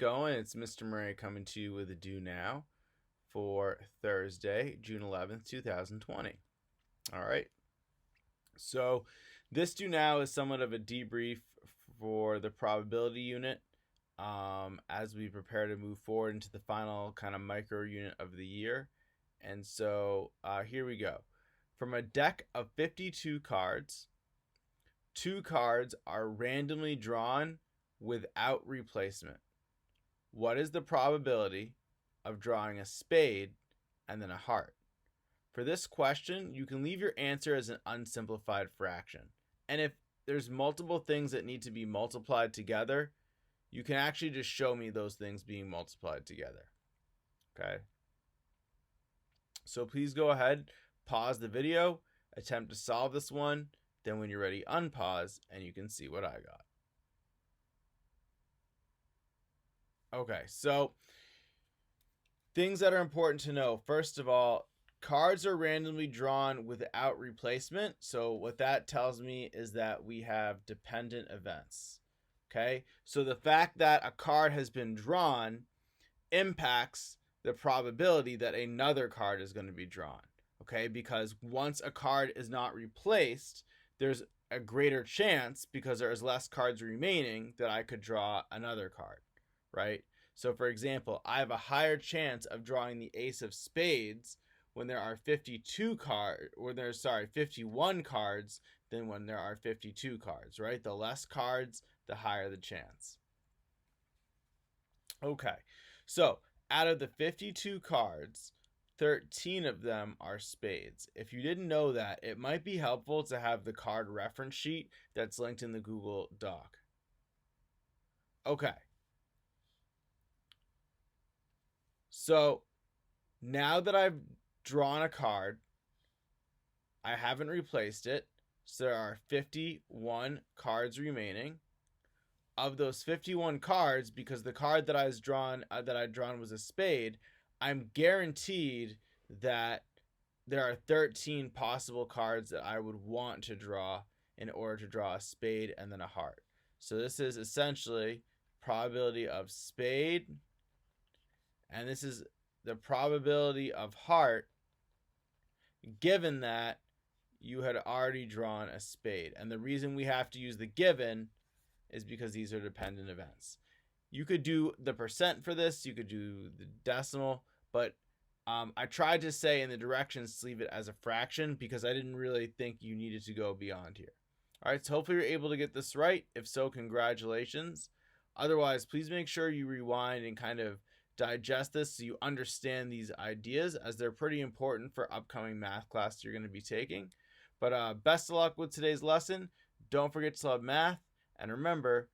going? It's Mr. Murray coming to you with a do now for Thursday, June 11th, 2020. All right. So this do now is somewhat of a debrief for the probability unit as we prepare to move forward into the final kind of micro unit of the year. And so here we go. From a deck of 52 cards, 2 cards are randomly drawn without replacement. What is the probability of drawing a spade and then a heart? For this question, you can leave your answer as an unsimplified fraction. And if there's multiple things that need to be multiplied together, you can actually just show me those things being multiplied together. Okay? So please go ahead, pause the video, attempt to solve this one. Then when you're ready, unpause, and you can see what I got. Okay, so things that are important to know. First of all, cards are randomly drawn without replacement. So what that tells me is that we have dependent events. Okay, so the fact that a card has been drawn impacts the probability that another card is going to be drawn. Okay, because once a card is not replaced, there's a greater chance, because there's less cards remaining, that I could draw another card, right? So for example, I have a higher chance of drawing the ace of spades when there are 51 cards than when there are 52 cards, right? The less cards, the higher the chance. Okay, so out of the 52 cards, 13 of them are spades. If you didn't know that, it might be helpful to have the card reference sheet that's linked in the Google Doc. Okay. So now that I've drawn a card, I haven't replaced it. So there are 51 cards remaining. Of those 51 cards, because the card that I'd drawn was a spade, I'm guaranteed that there are 13 possible cards that I would want to draw in order to draw a spade and then a heart. So this is essentially probability of spade, and this is the probability of heart, given that you had already drawn a spade. And the reason we have to use the given is because these are dependent events. You could do the percent for this, you could do the decimal, but I tried to say in the directions to leave it as a fraction because I didn't really think you needed to go beyond here. All right, so hopefully you're able to get this right. If so, congratulations. Otherwise, please make sure you rewind and kind of digest this so you understand these ideas, as they're pretty important for upcoming math class you're going to be taking. But best of luck with today's lesson. Don't forget to love math, and remember,